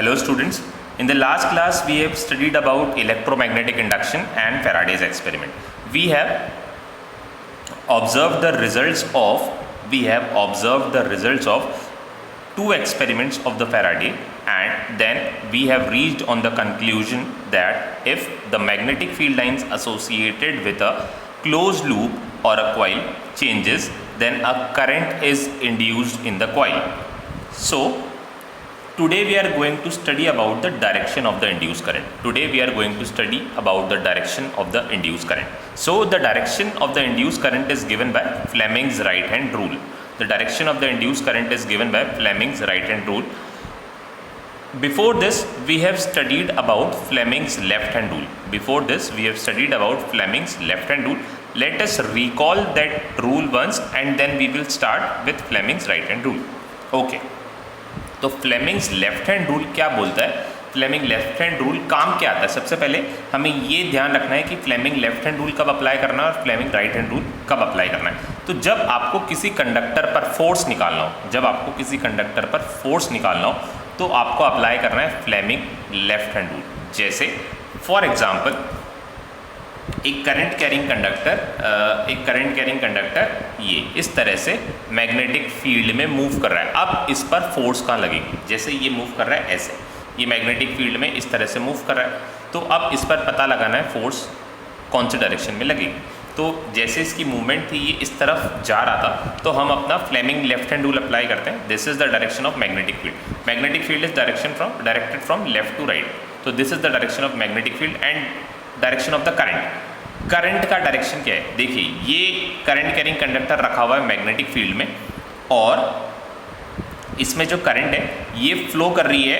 Hello students, in the last class we have studied about electromagnetic induction and Faraday's experiment. We have observed the results of two experiments of the Faraday, and then we have reached on the conclusion that if the magnetic field lines associated with a closed loop or a coil changes, then a current is induced in the coil. So today we are going to study about the direction of the induced current. So the direction of the induced current is given by Fleming's right hand rule. Before this we have studied about Fleming's left hand rule. Let us recall that rule once and then we will start with Fleming's right hand rule. Okay. तो Fleming's left hand rule क्या बोलता है, Fleming left hand rule काम क्या आता है। सबसे पहले हमें ये ध्यान रखना है कि फ्लेमिंग लेफ्ट हैंड रूल कब अप्लाई करना है और फ्लेमिंग राइट हैंड रूल कब अप्लाई करना है। तो जब आपको किसी कंडक्टर पर फोर्स निकालना हो तो आपको अप्लाई करना है फ्लेमिंग लेफ्ट हैंड रूल। जैसे फॉर एग्जाम्पल एक करंट कैरिंग कंडक्टर ये इस तरह से मैग्नेटिक फील्ड में मूव कर रहा है। अब इस पर फोर्स कहाँ लगेगी, जैसे ये मूव कर रहा है ऐसे, ये मैग्नेटिक फील्ड में इस तरह से मूव कर रहा है, तो अब इस पर पता लगाना है फोर्स कौन सी डायरेक्शन में लगेगी। तो जैसे इसकी मूवमेंट थी ये इस तरफ जा रहा था, तो हम अपना Fleming left hand rule apply करते हैं। This is the direction of magnetic field is directed from left to right. तो this is the direction of magnetic field and direction of the current का डायरेक्शन क्या है। देखिए ये current carrying conductor रखा हुआ है मैग्नेटिक फील्ड में और इसमें जो करंट है ये फ्लो कर रही है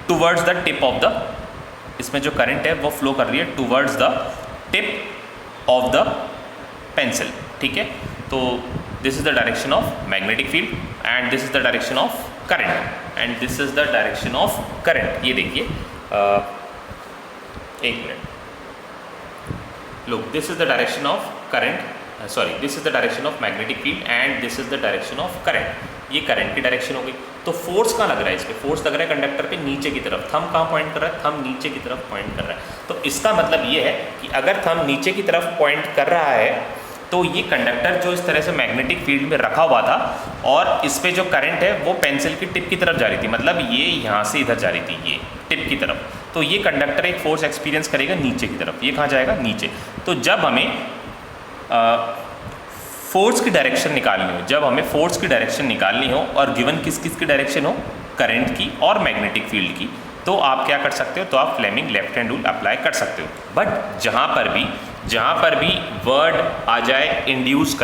towards the tip of the, इसमें जो करंट है वो फ्लो कर रही है towards the tip of the pencil. ठीक है, तो this is the direction of magnetic field and this is the direction of current and this is the direction of current. ये देखिए एक minute, look, this is the direction of this is the direction of magnetic field and this is the direction of current। ये current की direction हो गई। तो force कहाँ लग रहा है, इस पे फोर्स लग रहा है कंडक्टर पे नीचे की तरफ। थंब कहाँ पॉइंट कर रहा है, थंब नीचे की तरफ पॉइंट कर रहा है। तो इसका मतलब ये है कि अगर थंब नीचे की तरफ पॉइंट कर रहा है तो ये कंडक्टर जो इस तरह से मैग्नेटिक फील्ड में रखा हुआ था और इस पे जो करंट है वो पेंसिल की टिप की तरफ जा रही थी, मतलब ये यहाँ से इधर जा रही थी, ये टिप की तरफ। तो ये कंडक्टर एक फोर्स एक्सपीरियंस करेगा नीचे की तरफ। ये कहाँ जाएगा, नीचे। तो जब हमें फोर्स की डायरेक्शन निकालनी हो और गिवन किस की डायरेक्शन हो, करंट की और मैग्नेटिक फील्ड की, तो आप क्या कर सकते हो, तो आप Fleming left hand rule apply कर सकते हो। बट जहाँ पर भी वर्ड आ जाए इंड्यूस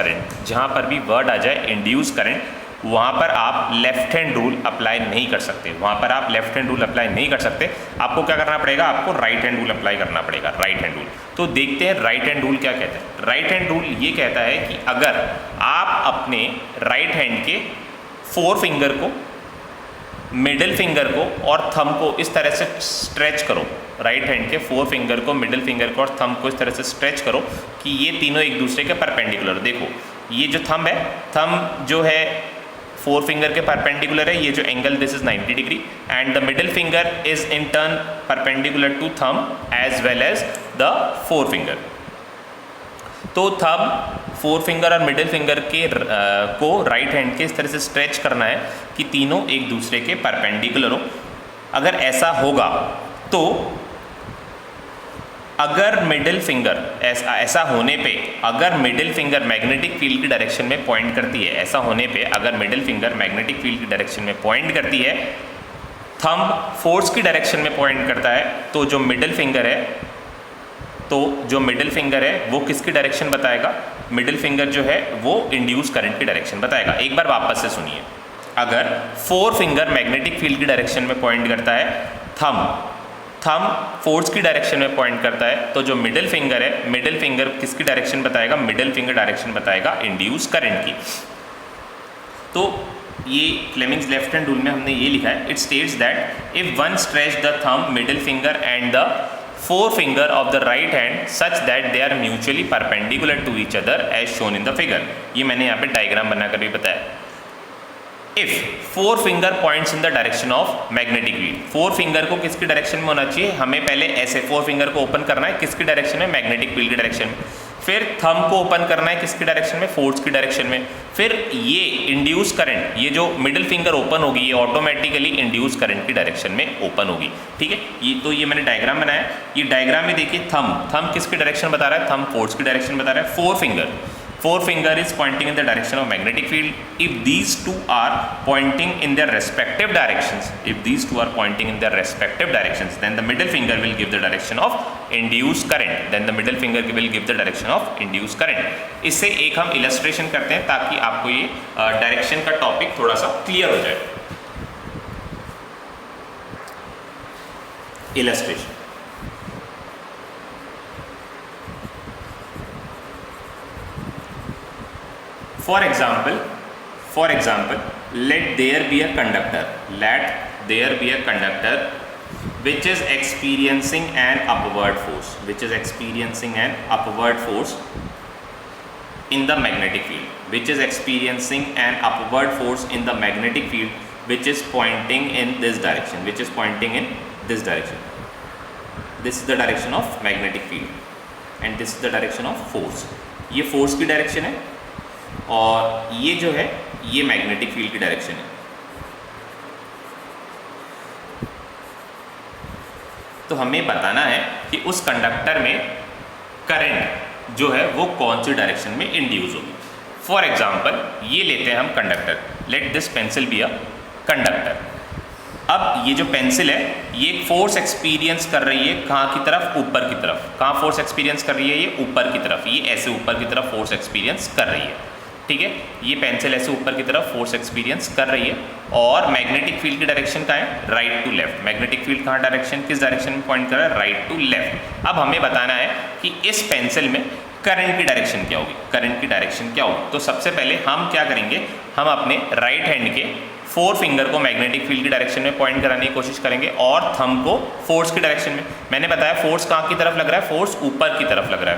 करंट, वहाँ पर आप लेफ्ट हैंड रूल अप्लाई नहीं कर सकते। आपको क्या करना पड़ेगा, आपको राइट हैंड रूल अप्लाई करना पड़ेगा, राइट हैंड रूल। तो देखते हैं राइट हैंड रूल क्या कहता है। राइट हैंड रूल ये कहता है कि अगर आप अपने राइट हैंड के फोर फिंगर को, मिडिल फिंगर को और थंब को इस तरह से स्ट्रेच करो, राइट हैंड के फोर फिंगर को, मिडिल फिंगर को और थंब को इस तरह से स्ट्रेच करो कि ये तीनों एक दूसरे के परपेंडिकुलर। देखो ये जो थंब है, थंब जो है फोर फिंगर के परपेंडिकुलर है, ये जो angle this is 90 degree and the middle finger is in turn perpendicular to thumb as well as the forefinger. तो थंब, फोर फिंगर और मिडिल फिंगर के को राइट हैंड के इस तरह से स्ट्रेच करना है कि तीनों एक दूसरे के परपेंडिकुलर हो। अगर ऐसा होगा तो अगर मिडिल फिंगर ऐसा होने पे, अगर मिडिल फिंगर मैग्नेटिक फील्ड की डायरेक्शन में पॉइंट करती है, ऐसा होने पे अगर मिडिल फिंगर मैग्नेटिक फील्ड की डायरेक्शन में पॉइंट करती है, थंब फोर्स की डायरेक्शन में पॉइंट करता है, तो जो मिडिल फिंगर है वो किसकी डायरेक्शन बताएगा, मिडिल फिंगर जो है वो इंड्यूस करंट की डायरेक्शन बताएगा। एक बार वापस से सुनिए, अगर फोर फिंगर मैग्नेटिक फील्ड की डायरेक्शन में पॉइंट करता है, थंब फोर्स की डायरेक्शन में पॉइंट करता है, तो जो मिडिल फिंगर किसकी डायरेक्शन बताएगा, मिडिल फिंगर डायरेक्शन बताएगा इंड्यूस करंट की। तो ये फ्लेमिंग्स लेफ्ट हैंड रूल में हमने ये लिखा है, it states that if one stretch the thumb, middle finger and the forefinger of the right hand such that they are mutually perpendicular to each other as shown in the figure। ये मैंने यहाँ पे diagram बनाकर भी बताया। If 4 finger points in the direction of magnetic field, 4 finger को किसकी direction में होना चाहिए, हमें पहले ऐसे 4 फिंगर को ओपन करना है किसकी डायरेक्शन में, मैग्नेटिक फील्ड की डायरेक्शन में, फिर थंब को ओपन करना है किसकी डायरेक्शन में, फोर्स की डायरेक्शन में, फिर ये इंड्यूस करंट, ये जो मिडिल फिंगर ओपन होगी ये ऑटोमेटिकली इंड्यूस करंट की डायरेक्शन में ओपन होगी, ठीक है। ये तो ये मैंने डायग्राम बनाया, ये डायग्राम में देखिए थंब किसकी डायरेक्शन बता रहा है, थंब फोर्स की डायरेक्शन बता रहा है, 4 finger is pointing in the direction of magnetic field. If these two are pointing in their respective directions, then the middle finger will give the direction of induced current. इससे एक हम illustration करते हैं ताकि आपको ये डायरेक्शन का topic थोड़ा सा क्लियर हो जाए। illustration, For example, let there be a conductor which is experiencing an upward force in the magnetic field, which is pointing in this direction, This is the direction of magnetic field and this is the direction of force. ये force की direction है और ये जो है ये magnetic field की direction है। तो हमें बताना है कि उस कंडक्टर में करंट जो है वो कौन सी डायरेक्शन में इंड्यूस होगी। फॉर एग्जांपल ये लेते हैं हम conductor, let this pencil be a conductor. अब ये जो पेंसिल है ये फोर्स एक्सपीरियंस कर रही है कहाँ की तरफ, ऊपर की तरफ। कहाँ फोर्स एक्सपीरियंस कर रही है, ये ऊपर की तरफ, ये ऐसे ऊपर की तरफ फोर्स एक्सपीरियंस कर रही है, ठीक है। ये पेंसिल ऐसे ऊपर की तरफ फोर्स एक्सपीरियंस कर रही है और मैग्नेटिक फील्ड की डायरेक्शन कहाँ है, right to left. Magnetic field कहाँ डायरेक्शन, किस डायरेक्शन में पॉइंट कर रहा है, राइट टू लेफ्ट। अब हमें बताना है कि इस पेंसिल में करंट की डायरेक्शन क्या होगी, तो सबसे पहले हम क्या करेंगे, हम अपने राइट हैंड के 4 फिंगर को मैग्नेटिक फील्ड की डायरेक्शन में पॉइंट कराने की कोशिश करेंगे और थंब को फोर्स की डायरेक्शन में। मैंने बताया फोर्स कहाँ की तरफ लग रहा है, फोर्स ऊपर की तरफ लग रहा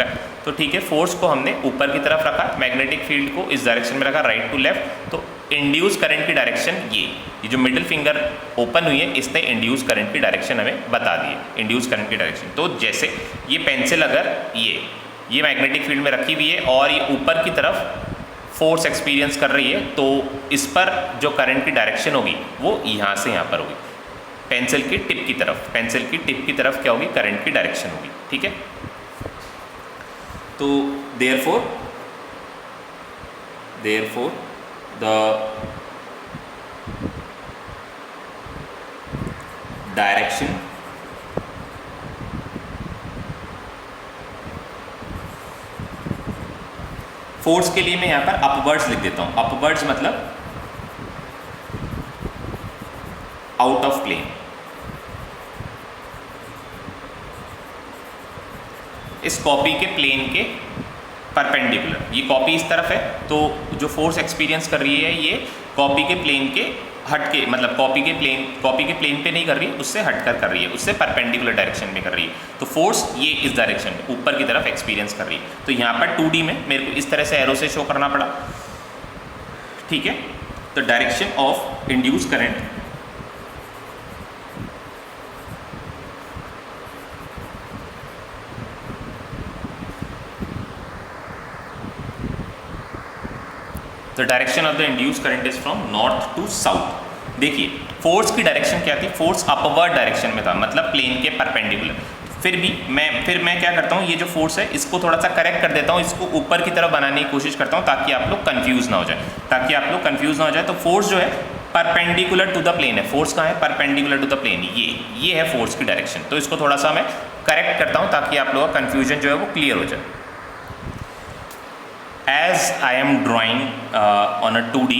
है, तो ठीक है, फोर्स को हमने ऊपर की तरफ रखा, मैग्नेटिक फील्ड को इस डायरेक्शन में रखा, राइट टू लेफ्ट। तो इंड्यूस करंट की डायरेक्शन ये जो मिडिल फिंगर ओपन हुई है इसने इंड्यूस करंट की डायरेक्शन हमें बता दी है, इंड्यूस करंट की डायरेक्शन। तो जैसे ये पेंसिल अगर ये मैग्नेटिक फील्ड में रखी हुई है और ये ऊपर की तरफ फोर्स एक्सपीरियंस कर रही है, तो इस पर जो करंट की डायरेक्शन होगी वो यहाँ से यहाँ पर होगी, पेंसिल की टिप की तरफ क्या होगी, करंट की डायरेक्शन होगी, ठीक है। तो therefore the direction फोर्स के लिए मैं यहाँ पर अपवर्ड्स लिख देता हूँ। अपवर्ड्स मतलब आउट ऑफ प्लेन। इस कॉपी के प्लेन के परपेंडिकुलर, ये कॉपी इस तरफ है तो जो फोर्स एक्सपीरियंस कर रही है ये कॉपी के प्लेन के हट के, मतलब कॉपी के प्लेन पे नहीं कर रही है, उससे हटकर कर रही है, उससे परपेंडिकुलर डायरेक्शन में कर रही है। तो फोर्स ये इस डायरेक्शन में ऊपर की तरफ एक्सपीरियंस कर रही है। तो यहाँ पर 2D में मेरे को इस तरह से एरो से शो करना पड़ा, ठीक है। तो direction of induce current The direction of the induced current is from north to south. देखिए फोर्स की डायरेक्शन क्या थी, फोर्स अपवर्ड डायरेक्शन में था, मतलब प्लेन के परपेंडिकुलर। फिर मैं क्या करता हूँ, ये जो फोर्स है इसको थोड़ा सा करेक्ट कर देता हूँ, इसको ऊपर की तरफ बनाने की कोशिश करता हूँ ताकि आप लोग कंफ्यूज ना हो जाए, तो फोर्स जो है परपेंडिकुलर टू द प्लेन है। फोर्स कहाँ है, परपेंडिकुलर टू द प्लेन, ये है फोर्स की डायरेक्शन। तो इसको थोड़ा सा मैं करेक्ट करता हूँ ताकि आप लोगों का कन्फ्यूजन जो है वो क्लियर हो जाए। As I am drawing on a 2D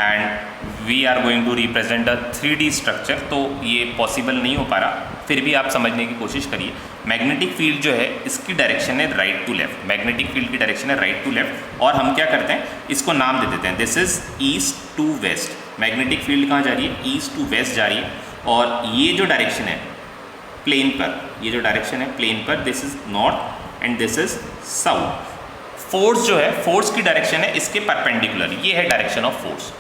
and we are going to represent a 3D structure, तो ये पॉसिबल नहीं हो पा रहा, फिर भी आप समझने की कोशिश करिए। मैग्नेटिक फील्ड जो है इसकी डायरेक्शन है right to left, magnetic field की डायरेक्शन है राइट टू लेफ्ट, और हम क्या करते हैं इसको नाम दे देते हैं, this is east to west. Magnetic field कहाँ जा रही है, ईस्ट टू वेस्ट जा रही है, और ये जो डायरेक्शन है प्लेन पर, this is north and this is south. Force जो है, फोर्स की डायरेक्शन है इसके परपेंडिकुलर, ये है direction of force.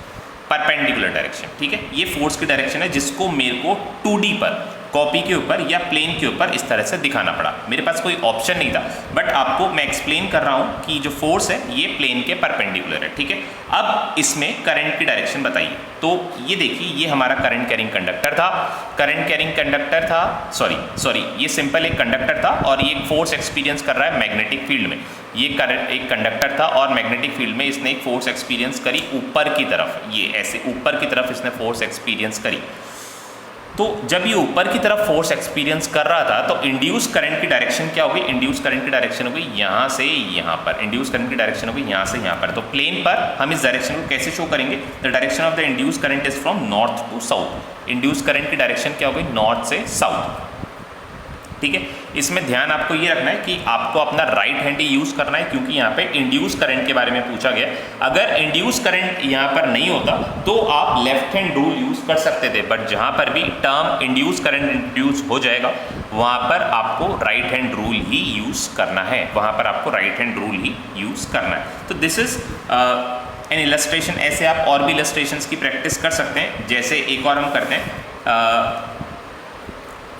Perpendicular direction, ठीक है। ये फोर्स की डायरेक्शन है जिसको मेरे को 2D पर कॉपी के ऊपर या प्लेन के ऊपर इस तरह से दिखाना पड़ा। मेरे पास कोई ऑप्शन नहीं था, बट आपको मैं एक्सप्लेन कर रहा हूँ कि जो फोर्स है ये प्लेन के परपेंडिकुलर है, ठीक है। अब इसमें करंट की डायरेक्शन बताइए। तो ये देखिए, ये हमारा करंट कैरिंग कंडक्टर था, करंट कैरिंग कंडक्टर था, सॉरी ये सिंपल एक कंडक्टर था और ये एक फोर्स एक्सपीरियंस कर रहा है मैग्नेटिक फील्ड में। ये करंट एक कंडक्टर था और मैग्नेटिक फील्ड में इसने एक फोर्स एक्सपीरियंस करी ऊपर की तरफ, ये ऐसे ऊपर की तरफ इसने फोर्स एक्सपीरियंस करी। तो जब ये ऊपर की तरफ फोर्स एक्सपीरियंस कर रहा था तो इंड्यूस करंट की डायरेक्शन क्या होगी? इंड्यूस करंट की डायरेक्शन होगी यहाँ से यहाँ पर, इंड्यूस करंट की डायरेक्शन होगी यहाँ से यहाँ पर। तो प्लेन पर हम इस डायरेक्शन को कैसे शो करेंगे? The direction of the induced current is from north to south. Induced current की डायरेक्शन क्या होगी? नॉर्थ से साउथ, ठीक है। इसमें ध्यान आपको ये रखना है कि आपको अपना राइट हैंड ही यूज़ करना है, क्योंकि यहाँ पे इंड्यूस करंट के बारे में पूछा गया। अगर इंड्यूस करंट यहाँ पर नहीं होता तो आप लेफ्ट हैंड रूल यूज़ कर सकते थे, बट जहाँ पर भी टर्म इंड्यूस करंट इंट्रोड्यूस हो जाएगा वहाँ पर आपको राइट हैंड रूल ही यूज़ करना है, वहाँ पर आपको राइट हैंड रूल ही यूज़ करना है। तो दिस इज़ एन इलस्ट्रेशन। ऐसे आप और भी इलस्ट्रेशंस की प्रैक्टिस कर सकते हैं। जैसे एक और हम करते हैं,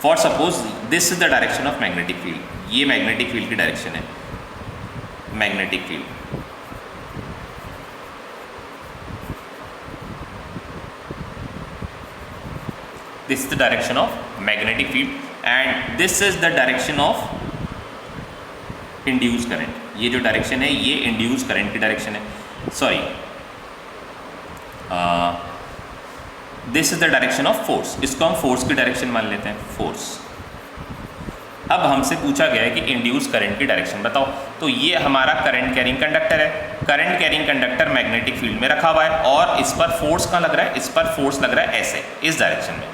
for suppose this is the direction of magnetic field. ये मैग्नेटिक फील्ड की डायरेक्शन है, magnetic field. This is the direction of magnetic field and this is the direction of induce current. ये जो डायरेक्शन है ये इंड्यूस करंट की direction है, sorry this is the direction of force. इसको हम फोर्स की डायरेक्शन मान लेते हैं, फोर्स। अब हमसे पूछा गया है कि इंड्यूस करंट की डायरेक्शन बताओ। तो ये हमारा करंट कैरिंग कंडक्टर है। Current carrying conductor magnetic field में रखा हुआ है और इस पर फोर्स कहाँ लग रहा है? इस पर फोर्स लग रहा है ऐसे, इस डायरेक्शन में,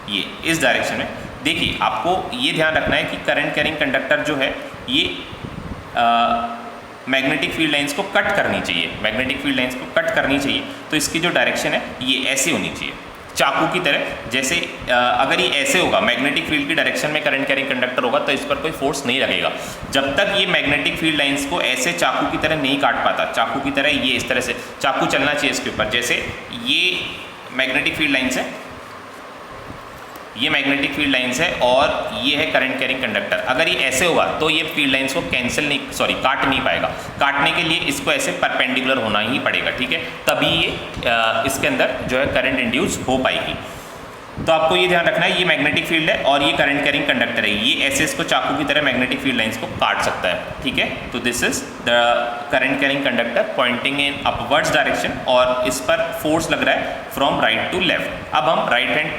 ये इस डायरेक्शन में। देखिए आपको ये ध्यान रखना है कि करंट कैरिंग कंडक्टर जो है ये मैग्नेटिक फील्ड लाइंस को कट करनी चाहिए, मैग्नेटिक फील्ड लाइंस को कट करनी चाहिए। तो इसकी जो डायरेक्शन है ये ऐसी होनी चाहिए, चाकू की तरह। जैसे अगर ये ऐसे होगा, मैग्नेटिक फील्ड की डायरेक्शन में करंट कैरिंग कंडक्टर होगा तो इस पर कोई फोर्स नहीं लगेगा जब तक ये मैग्नेटिक फील्ड लाइंस को ऐसे चाकू की तरह नहीं काट पाता। चाकू की तरह ये इस तरह से चाकू चलना चाहिए इसके ऊपर। जैसे ये मैग्नेटिक फील्ड लाइंस है, ये मैग्नेटिक फील्ड लाइंस है और ये है करंट कैरिंग कंडक्टर। अगर ये ऐसे होगा तो ये फील्ड लाइंस को कैंसिल नहीं, सॉरी काट नहीं पाएगा। काटने के लिए इसको ऐसे परपेंडिकुलर होना ही पड़ेगा, ठीक है, तभी ये इसके अंदर जो है करंट इंड्यूस हो पाएगी। तो आपको ये ध्यान रखना है, ये मैग्नेटिक फील्ड है और ये करंट कैरिंग कंडक्टर है। ये ऐसे इसको चाकू की तरह मैग्नेटिक फील्ड लाइंस को काट सकता है, ठीक है। तो this is the current carrying conductor pointing in upwards direction और इस पर फोर्स लग रहा है फ्रॉम राइट टू लेफ्ट। अब हम राइट हैंड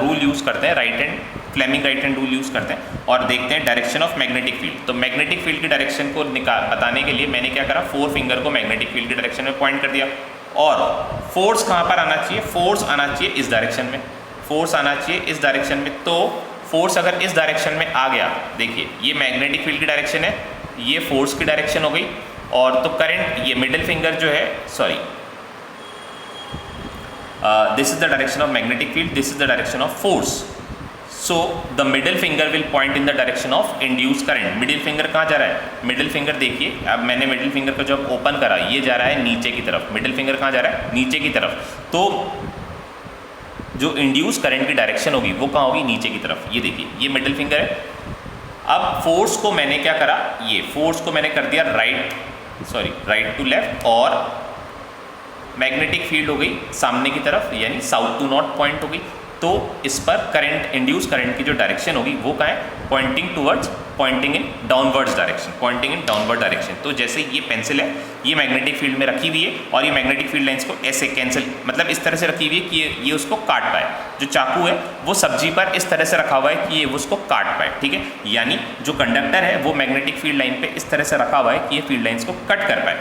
रूल यूज़ करते हैं, right hand Fleming right hand rule use करते हैं और देखते हैं डायरेक्शन ऑफ मैग्नेटिक फील्ड। तो मैग्नेटिक फील्ड की डायरेक्शन को बताने के लिए मैंने क्या करा, 4 फिंगर को मैग्नेटिक फील्ड की डायरेक्शन में पॉइंट कर दिया और फोर्स कहाँ पर आना चाहिए? फोर्स आना चाहिए इस डायरेक्शन में, फोर्स आना चाहिए इस डायरेक्शन में। तो फोर्स अगर इस डायरेक्शन में आ गया, देखिए ये मैग्नेटिक फील्ड की डायरेक्शन है, ये फोर्स की डायरेक्शन हो गई और तो करंट, ये मिडिल फिंगर जो है, sorry this is the direction of magnetic field, this is the direction of force. So the middle finger will point in the direction of induce current. Middle finger कहाँ जा रहा है? Middle finger देखिए, अब मैंने middle finger को जब open करा ये जा रहा है नीचे की तरफ। मिडिल फिंगर कहाँ जा रहा है? नीचे की तरफ। तो जो इंड्यूस करंट की डायरेक्शन होगी वो कहाँ होगी? नीचे की तरफ। ये देखिए ये मिडिल फिंगर है। अब फोर्स को मैंने क्या करा, ये फोर्स को मैंने कर दिया राइट टू लेफ्ट और मैग्नेटिक फील्ड हो गई सामने की तरफ, यानी साउथ टू नॉर्थ पॉइंट हो गई। तो इस पर करंट, इंड्यूस करंट की जो डायरेक्शन होगी वो कहाँ है? Pointing in downwards direction, pointing in downward direction. तो जैसे ये पेंसिल है, ये मैग्नेटिक फील्ड में रखी हुई है और ये मैग्नेटिक फील्ड लाइंस को ऐसे कैंसिल, मतलब इस तरह से रखी हुई है कि ये उसको काट पाए। जो चाकू है वो सब्जी पर इस तरह से रखा हुआ है कि ये उसको काट पाए, ठीक है। यानी जो कंडक्टर है वो मैग्नेटिक फील्ड लाइन पे इस तरह से रखा हुआ है कि ये फील्ड लाइंस को कट कर पाए।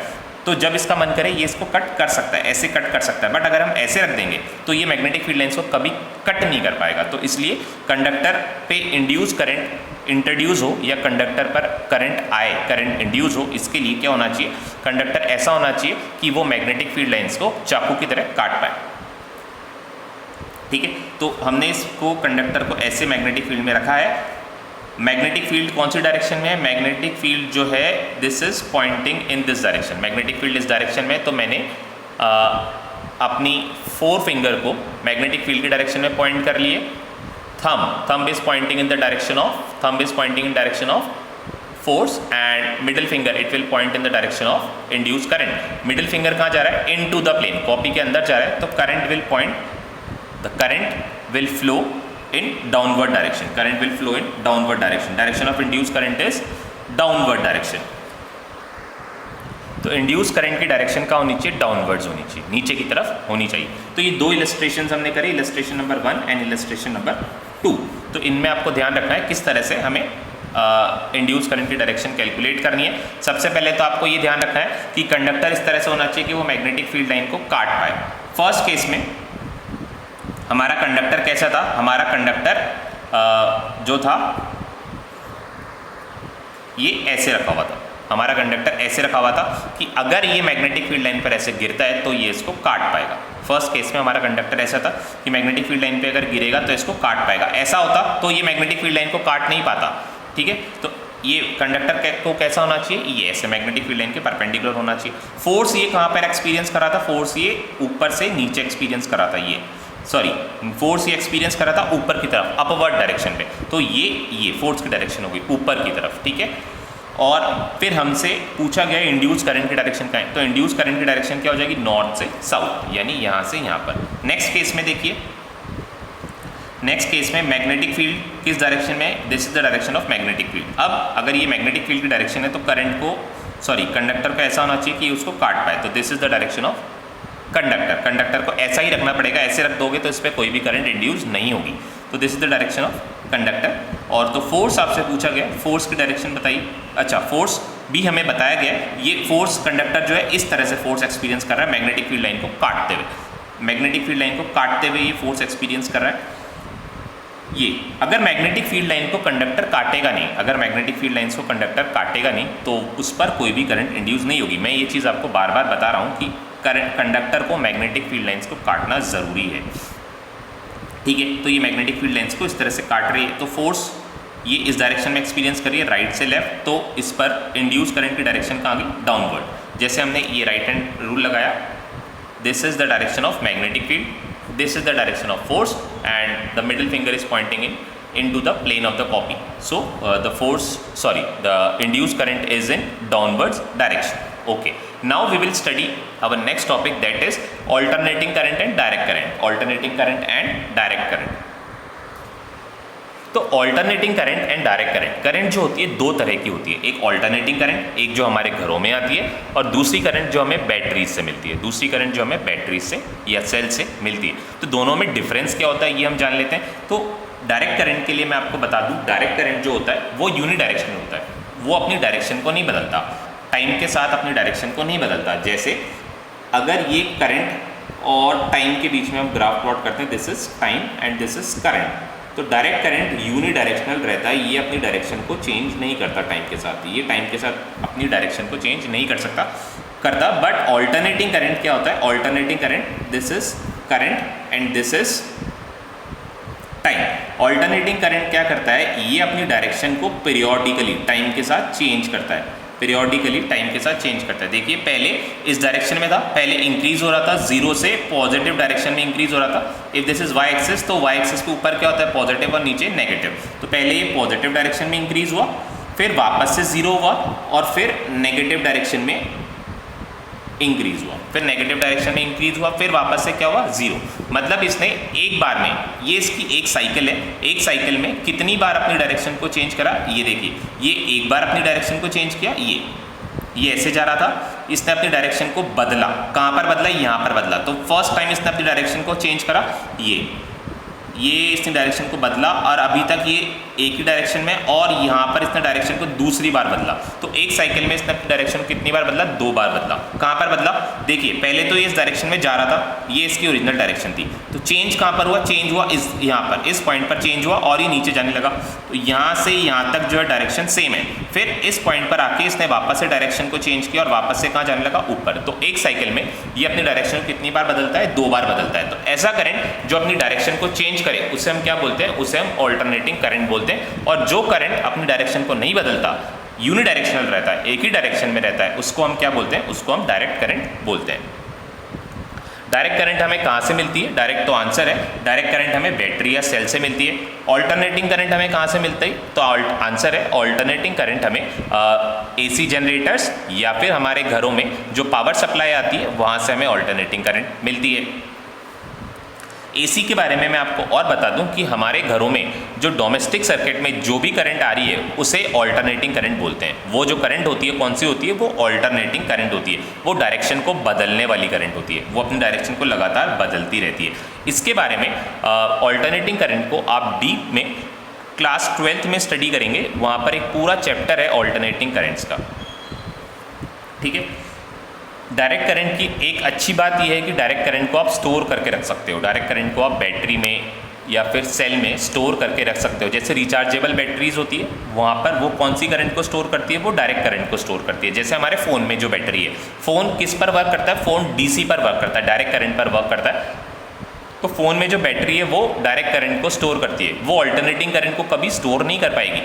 तो जब इसका मन करे ये इसको कट कर सकता है, ऐसे कट कर सकता है, बट अगर हम ऐसे रख देंगे तो ये मैग्नेटिक फील्ड लाइंस को कभी कट नहीं कर पाएगा। तो इसलिए कंडक्टर पे इंड्यूस करंट इंट्रोड्यूस हो या कंडक्टर पर करंट आए, करंट इंड्यूस हो, इसके लिए क्या होना चाहिए? कंडक्टर ऐसा होना चाहिए कि वो मैग्नेटिक फील्ड लाइंस को चाकू की तरह काट पाए, ठीक है। तो हमने इसको कंडक्टर को ऐसे मैग्नेटिक फील्ड में रखा है। मैग्नेटिक फील्ड कौन सी डायरेक्शन में है? मैग्नेटिक फील्ड जो है this is pointing in this direction. Magnetic field इस डायरेक्शन में, तो मैंने अपनी 4 फिंगर को मैग्नेटिक फील्ड की डायरेक्शन में पॉइंट कर लिए, thumb is pointing in direction of force and middle finger it will point in the direction of induced current. middle finger कहाँ जा रहा है? into the plane, कॉपी के अंदर जा रहा है, तो current will flow in downward direction. Direction of induced current is downward direction. तो इंड्यूस करंट की डायरेक्शन का होनी चाहिए? डाउनवर्ड्स होनी चाहिए, नीचे की तरफ होनी चाहिए. तो ये 2 इलस्ट्रेशन हमने करी, illustration number 1 and illustration number 2. तो इनमें आपको ध्यान रखना है किस तरह से हमें इंड्यूस करंट की डायरेक्शन कैलकुलेट करनी है. सबसे पहले तो आपको ये ध्यान रखना है कि कंडक्टर इस तरह से होना चाहिए कि वो मैग्नेटिक फील्ड लाइन को काट पाए. फर्स्ट केस में हमारा कंडक्टर कैसा था? हमारा कंडक्टर जो था ये ऐसे रखा हुआ था. हमारा कंडक्टर ऐसे रखा हुआ था कि अगर ये मैग्नेटिक फील्ड लाइन पर ऐसे गिरता है तो ये इसको काट पाएगा. फर्स्ट केस में हमारा कंडक्टर ऐसा था कि मैग्नेटिक फील्ड लाइन पे अगर गिरेगा तो इसको काट पाएगा. ऐसा होता तो ये मैग्नेटिक फील्ड लाइन को काट नहीं पाता. ठीक है, तो ये कंडक्टर को कैसा होना चाहिए? ये ऐसे मैग्नेटिक फील्ड लाइन के परपेंडिकुलर होना चाहिए. फोर्स ये कहाँ पर एक्सपीरियंस करा था? फोर्स ये ऊपर से नीचे एक्सपीरियंस करा था. फोर्स ये एक्सपीरियंस करा था ऊपर की तरफ, अपवर्ड डायरेक्शन पे. तो ये फोर्स की डायरेक्शन होगी ऊपर की तरफ. ठीक है, और फिर हमसे पूछा गया इंड्यूस करंट की डायरेक्शन का है. तो इंड्यूस करंट की डायरेक्शन क्या हो जाएगी? नॉर्थ से साउथ, यानी यहाँ से यहाँ पर. नेक्स्ट केस में देखिए, नेक्स्ट केस में मैग्नेटिक फील्ड किस डायरेक्शन में? This is the direction of magnetic field. अब अगर ये मैग्नेटिक फील्ड की डायरेक्शन है तो कंडक्टर का ऐसा होना चाहिए कि उसको काट पाए. तो this is the direction of conductor को ऐसा ही रखना पड़ेगा. ऐसे रख दोगे तो इस पर कोई भी करंट इंड्यूस नहीं होगी. तो this is the direction of conductor. और तो फोर्स आपसे पूछा गया, फोर्स की डायरेक्शन बताइए. अच्छा, फोर्स भी हमें बताया गया. ये फोर्स कंडक्टर जो है इस तरह से फोर्स एक्सपीरियंस कर रहा है मैग्नेटिक फील्ड लाइन को काटते हुए. मैग्नेटिक फील्ड लाइन को काटते हुए ये फोर्स एक्सपीरियंस कर रहा है. ये अगर मैग्नेटिक फील्ड लाइन को कंडक्टर काटेगा नहीं, तो उस पर कोई भी करंट इंड्यूस नहीं होगी. मैं ये चीज़ आपको बार बार बता रहा हूँ कि कंडक्टर को मैग्नेटिक फील्ड लाइन्स को काटना ज़रूरी है. ठीक है, तो ये मैग्नेटिक फील्ड लाइन्स को इस तरह से काट रही है. तो फोर्स ये इस डायरेक्शन में एक्सपीरियंस कर रही है, राइट से लेफ्ट. तो इस पर इंड्यूस करंट की डायरेक्शन कहाँ गई? डाउनवर्ड. जैसे हमने ये राइट हैंड रूल लगाया, this is the direction of magnetic field, this is the direction of force, and the middle finger is pointing into the plane of the copy. So the induced current is in downwards direction. Okay, now we will study our next topic, that is alternating current and direct current. तो alternating current and direct current जो होती है 2 तरह की होती है. एक alternating current, एक जो हमारे घरों में आती है, और दूसरी करंट जो हमें बैटरीज से या सेल से मिलती है. तो दोनों में डिफरेंस क्या होता है ये हम जान लेते हैं. तो डायरेक्ट करंट के लिए मैं आपको बता दूं, डायरेक्ट करंट जो होता है वो यूनिडायरेक्शनल होता है. वो अपनी डायरेक्शन को नहीं बदलता, टाइम के साथ अपनी डायरेक्शन को नहीं बदलता. जैसे अगर ये करंट और टाइम के बीच में हम ग्राफ प्लॉट करते हैं, this is time and this is current. तो डायरेक्ट करंट यूनिडायरेक्शनल रहता है, ये अपनी डायरेक्शन को चेंज नहीं करता टाइम के साथ. ये टाइम के साथ अपनी डायरेक्शन को चेंज नहीं करता. बट ऑल्टरनेटिंग करंट क्या होता है? Alternating current, this is current and this is time. Alternating current क्या करता है? ये अपनी डायरेक्शन को पीरियोडिकली टाइम के साथ चेंज करता है. देखिए पहले इस डायरेक्शन में था, पहले इंक्रीज हो रहा था, 0 से पॉजिटिव डायरेक्शन में इंक्रीज हो रहा था. If this is y axis, तो वाई एक्सिस के ऊपर क्या होता है? पॉजिटिव और नीचे नेगेटिव. तो पहले ये पॉजिटिव डायरेक्शन में इंक्रीज हुआ, फिर वापस से 0 हुआ, और फिर नेगेटिव डायरेक्शन में इंक्रीज हुआ, फिर नेगेटिव डायरेक्शन में इंक्रीज हुआ, फिर वापस से क्या हुआ? 0. मतलब इसने एक बार में, ये इसकी एक साइकिल है, एक साइकिल में कितनी बार अपनी डायरेक्शन को चेंज करा? ये देखिए, ये एक बार अपनी डायरेक्शन को चेंज किया, ये ऐसे जा रहा था, इसने अपनी डायरेक्शन को बदला. कहाँ पर बदला? यहाँ पर बदला. तो फर्स्ट टाइम इसने अपनी डायरेक्शन को चेंज करा, ये इसने डायरेक्शन को बदला, और अभी तक ये एक ही डायरेक्शन में, और यहाँ पर इसने डायरेक्शन को दूसरी बार बदला. तो एक साइकिल में इसने अपनी डायरेक्शन को कितनी बार बदला? 2 बार बदला. कहाँ पर बदला? देखिए पहले तो ये इस डायरेक्शन में जा रहा था, ये इसकी ओरिजिनल डायरेक्शन थी. तो चेंज कहाँ पर हुआ? चेंज हुआ यहाँ पर, इस पॉइंट पर चेंज हुआ, और ये नीचे जाने लगा. तो यहाँ से यहाँ तक जो है डायरेक्शन सेम है. फिर इस पॉइंट पर आके इसने वापस से डायरेक्शन को चेंज किया, और वापस से कहाँ जाने लगा? ऊपर. तो एक साइकिल में ये अपनी डायरेक्शन को कितनी बार बदलता है? 2 बार बदलता है. तो ऐसा करंट जो अपनी डायरेक्शन को चेंज करे उसे हम क्या बोलते हैं? उसे हम ऑल्टरनेटिंग करंट बोलते हैं. और जो करंट अपनी डायरेक्शन को नहीं बदलता, यूनिडायरेक्शनल रहता है, एक ही डायरेक्शन में रहता है, उसको हम क्या बोलते हैं? उसको हम डायरेक्ट करंट बोलते हैं. डायरेक्ट करंट हमें कहाँ से मिलती है? डायरेक्ट तो आंसर है, डायरेक्ट करंट हमें बैटरी या सेल से मिलती है। ऑल्टरनेटिंग करंट हमें कहाँ से मिलता है? तो आंसर है ऑल्टरनेटिंग करंट हमें एसी जनरेटर्स या फिर हमारे घरों में जो पावर सप्लाई आती है वहाँ से हमें ऑल्टरनेटिंग करंट मिलती है। एसी के बारे में मैं आपको और बता दूं कि हमारे घरों में जो डोमेस्टिक सर्किट में जो भी करंट आ रही है उसे ऑल्टरनेटिंग करंट बोलते हैं। वो जो करंट होती है कौन सी होती है? वो ऑल्टरनेटिंग करंट होती है। वो डायरेक्शन को बदलने वाली करंट होती है, वो अपनी डायरेक्शन को लगातार बदलती रहती है। इसके बारे में ऑल्टरनेटिंग करंट को आप डीप में क्लास 12th में स्टडी करेंगे, वहाँ पर एक पूरा चैप्टर है ऑल्टरनेटिंग करंट्स का, ठीक है। डायरेक्ट करंट की एक अच्छी बात यह है कि डायरेक्ट करंट को आप स्टोर करके रख सकते हो। डायरेक्ट करंट को आप बैटरी में या फिर सेल में स्टोर करके रख सकते हो। जैसे रिचार्जेबल बैटरीज होती है, वहाँ पर वो कौन सी करंट को स्टोर करती है? वो डायरेक्ट करंट को स्टोर करती है। जैसे हमारे फ़ोन में जो बैटरी है, फ़ोन किस पर वर्क करता है? फ़ोन डीसी पर वर्क करता है, डायरेक्ट करंट पर वर्क करता है। तो फ़ोन में जो बैटरी है वो डायरेक्ट करंट को स्टोर करती है, वो ऑल्टरनेटिंग करंट को कभी स्टोर नहीं कर पाएगी।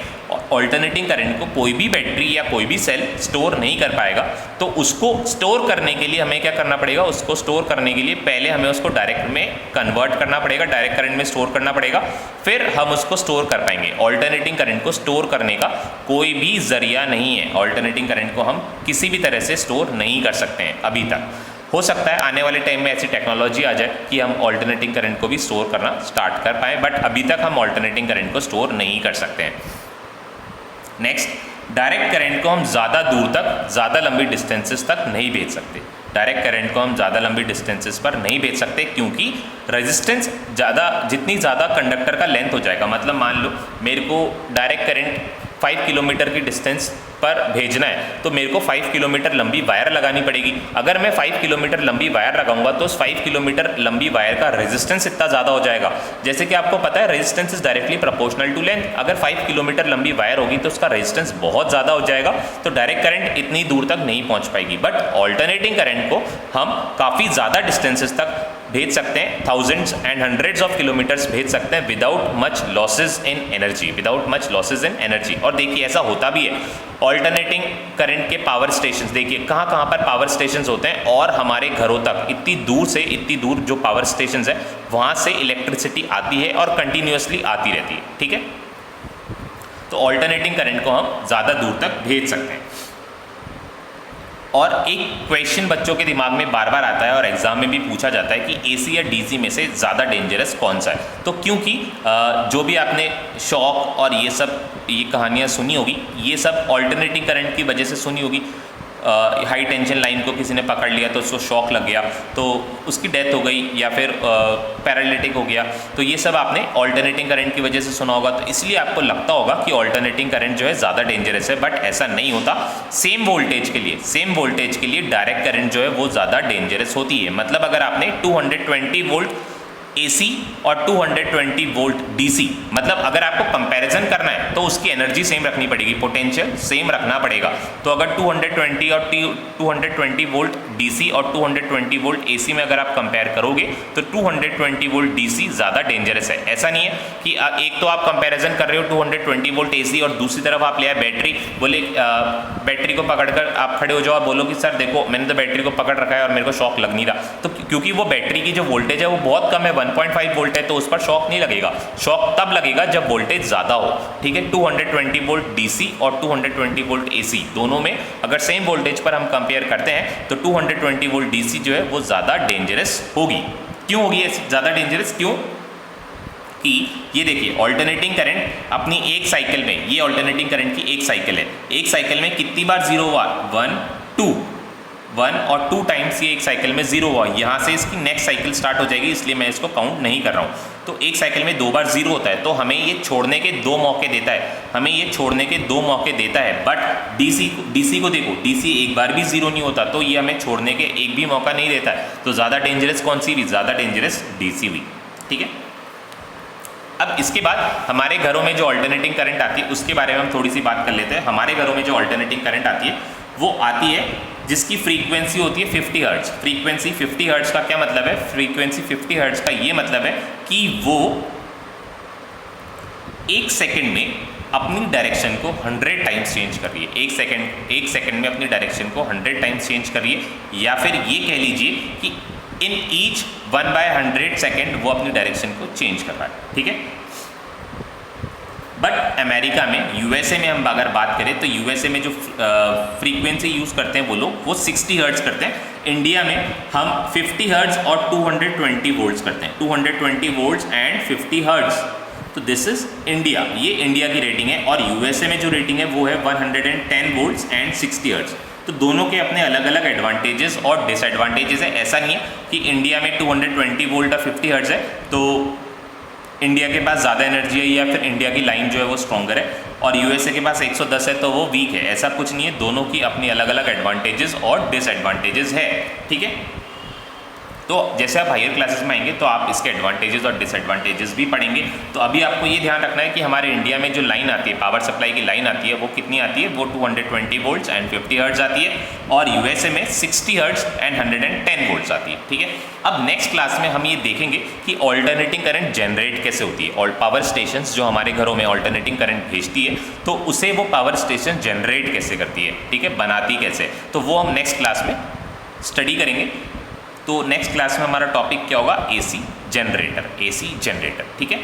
ऑल्टरनेटिंग करंट को कोई भी बैटरी या कोई भी सेल स्टोर नहीं कर पाएगा। तो उसको स्टोर करने के लिए हमें क्या करना पड़ेगा? उसको स्टोर करने के लिए पहले हमें उसको डायरेक्ट में कन्वर्ट करना पड़ेगा, डायरेक्ट करंट में स्टोर करना पड़ेगा, फिर हम उसको स्टोर कर पाएंगे। ऑल्टरनेटिंग करंट को स्टोर करने का कोई भी जरिया नहीं है। ऑल्टरनेटिंग करंट को हम किसी भी तरह से स्टोर नहीं कर सकते हैं अभी तक। हो सकता है आने वाले टाइम में ऐसी टेक्नोलॉजी आ जाए कि हम ऑल्टरनेटिंग करंट को भी स्टोर करना स्टार्ट कर पाएँ, बट अभी तक हम ऑल्टरनेटिंग करंट को स्टोर नहीं कर सकते हैं। नेक्स्ट, डायरेक्ट करंट को हम ज़्यादा दूर तक, ज़्यादा लंबी डिस्टेंसेस तक नहीं भेज सकते। डायरेक्ट करंट को हम ज़्यादा लंबी डिस्टेंसेस पर नहीं भेज सकते क्योंकि रेजिस्टेंस जितनी ज़्यादा कंडक्टर का लेंथ हो जाएगा। मतलब मान लो मेरे को डायरेक्ट करंट 5 किलोमीटर की डिस्टेंस पर भेजना है तो मेरे को 5 किलोमीटर लंबी वायर लगानी पड़ेगी। अगर मैं 5 किलोमीटर लंबी वायर लगाऊंगा तो उस 5 किलोमीटर लंबी वायर का रेजिस्टेंस इतना ज़्यादा हो जाएगा। जैसे कि आपको पता है resistance is directly proportional to length. अगर 5 किलोमीटर लंबी वायर होगी तो उसका रेजिस्टेंस बहुत ज़्यादा हो जाएगा, तो डायरेक्ट करंट इतनी दूर तक नहीं पहुँच पाएगी। बट ऑल्टरनेटिंग करंट को हम काफ़ी ज़्यादा डिस्टेंसेस तक भेज सकते हैं, thousands and hundreds of kilometres भेज सकते हैं without much losses in energy, without much losses in energy. और देखिए ऐसा होता भी है। ऑल्टरनेटिंग करंट के पावर स्टेशंस देखिए कहाँ कहाँ पर पावर स्टेशंस होते हैं, और हमारे घरों तक इतनी दूर जो पावर स्टेशंस है वहाँ से इलेक्ट्रिसिटी आती है और कंटिन्यूसली आती रहती है, ठीक है। तो ऑल्टरनेटिंग करंट को हम ज़्यादा दूर तक भेज सकते हैं। और एक क्वेश्चन बच्चों के दिमाग में बार बार आता है और एग्जाम में भी पूछा जाता है कि एसी या डीसी में से ज़्यादा डेंजरस कौन सा है। तो क्योंकि जो भी आपने शॉक और ये कहानियाँ सुनी होगी, ये सब ऑल्टरनेटिंग करंट की वजह से सुनी होगी। हाई टेंशन लाइन को किसी ने पकड़ लिया तो उसको शॉक लग गया तो उसकी डेथ हो गई, या फिर पैरालिटिक हो गया। तो ये सब आपने ऑल्टरनेटिंग करंट की वजह से सुना होगा, तो इसलिए आपको लगता होगा कि ऑल्टरनेटिंग करंट जो है ज़्यादा डेंजरस है, बट ऐसा नहीं होता। सेम वोल्टेज के लिए डायरेक्ट करंट जो है वो ज़्यादा डेंजरस होती है। मतलब अगर आपने 220 वोल्ट AC और 220 वोल्ट DC, मतलब अगर आपको कंपैरिजन करना है तो उसकी एनर्जी सेम रखनी पड़ेगी, पोटेंशियल सेम रखना पड़ेगा। तो अगर 220 और 220 वोल्ट DC और 220 वोल्ट AC में अगर आप कंपेयर करोगे तो 220 वोल्ट DC ज़्यादा डेंजरस है। ऐसा नहीं है कि एक तो आप कंपैरिजन कर रहे हो 220 वोल्ट AC और दूसरी तरफ आप ले आए बैटरी, बोले बैटरी को पकड़कर आप खड़े हो जाओ और बोलो कि सर देखो मैंने तो बैटरी को पकड़ रखा है और मेरे को शॉक लग नहीं रहा। तो क्योंकि वो बैटरी की जो वोल्टेज है वो बहुत कम है, 1.5 वोल्ट है, तो उस पर शॉक नहीं लगेगा। शॉक तब लगेगा जब वोल्टेज ज़्यादा हो, ठीक है। 220 वोल्ट DC और 220 वोल्ट AC दोनों में अगर सेम वोल्टेज पर हम कंपेयर करते हैं तो 220 वोल्ट DC जो है वो ज़्यादा डेंजरस होगी। क्यों होगी ज़्यादा डेंजरस? क्यों कि ये देखिए ऑल्टरनेटिंग करंट अपनी एक साइकिल में, ये ऑल्टरनेटिंग करंट की एक साइकिल है, एक साइकिल में कितनी बार जीरो हुआ? 1 और 2 टाइम्स ये एक साइकिल में जीरो हुआ। यहाँ से इसकी नेक्स्ट साइकिल स्टार्ट हो जाएगी, इसलिए मैं इसको काउंट नहीं कर रहा हूँ। तो एक साइकिल में 2 बार जीरो होता है, तो हमें ये छोड़ने के 2 मौके देता है, बट DC को देखो, DC एक बार भी जीरो नहीं होता, तो ये हमें छोड़ने के एक भी मौका नहीं देता है। तो ज़्यादा डेंजरस कौन सी हुई? ज़्यादा डेंजरस DC हुई, ठीक है। अब इसके बाद हमारे घरों में जो ऑल्टरनेटिंग करंट आती है उसके बारे में हम थोड़ी सी बात कर लेते हैं। हमारे घरों में जो ऑल्टरनेटिंग करंट आती है वो आती है जिसकी फ्रीक्वेंसी होती है 50 हर्ट्ज। फ्रीक्वेंसी 50 हर्ट्ज का क्या मतलब है? फ्रीक्वेंसी 50 हर्ट्ज का ये मतलब है कि वो 1 सेकंड में अपनी डायरेक्शन को 100 टाइम्स चेंज कर रही है। एक सेकंड में अपनी डायरेक्शन को 100 टाइम्स चेंज कर रही है। या फिर ये कह लीजिए कि इन ईच 1/100 सेकेंड वो अपनी डायरेक्शन को चेंज कर रहा है, ठीक है। बट अमेरिका में, यूएसए में हम अगर बात करें तो यूएसए में जो फ्रीक्वेंसी यूज़ करते हैं वो लोग वो 60 हर्ट्ज़ करते हैं। इंडिया में हम 50 हर्ट्ज़ और 220 वोल्ट्स करते हैं, 220 वोल्ट्स एंड 50 हर्ट्ज़। तो दिस इज़ इंडिया, ये इंडिया की रेटिंग है। और यूएसए में जो रेटिंग है वो है 110 वोल्ट्स एंड 60 हर्ट्ज़। तो दोनों के अपने अलग अलग एडवांटेजेस और डिसएडवांटेजेस है। ऐसा नहीं है कि इंडिया में 220 वोल्ट और 50 हर्ट्ज़ है तो इंडिया के पास ज़्यादा एनर्जी है या फिर इंडिया की लाइन जो है वो स्ट्रॉन्गर है और यूएसए के पास 110 है तो वो वीक है। ऐसा कुछ नहीं है, दोनों की अपनी अलग अलग एडवांटेजेस और डिसएडवांटेजेस है, ठीक है। तो जैसे आप हायर क्लासेस में आएंगे तो आप इसके एडवांटेजेस और डिसएडवांटेजेस भी पढ़ेंगे। तो अभी आपको ये ध्यान रखना है कि हमारे इंडिया में जो लाइन आती है, पावर सप्लाई की लाइन आती है, वो कितनी आती है, वो 220 वोल्ट्स एंड 50 हर्ट्ज़ आती है और यूएसए में 60 हर्ट्ज़ एंड 110 वोल्ट्स आती है, ठीक है। अब नेक्स्ट क्लास में हम ये देखेंगे कि ऑल्टरनेटिंग करंट जनरेट कैसे होती है और पावर स्टेशन जो हमारे घरों में ऑल्टरनेटिंग करंट भेजती है तो उसे वो पावर स्टेशन जनरेट कैसे करती है, ठीक है, बनाती कैसे, तो वो हम नेक्स्ट क्लास में स्टडी करेंगे। तो नेक्स्ट क्लास में हमारा टॉपिक क्या होगा, एसी जनरेटर, एसी जनरेटर, ठीक है।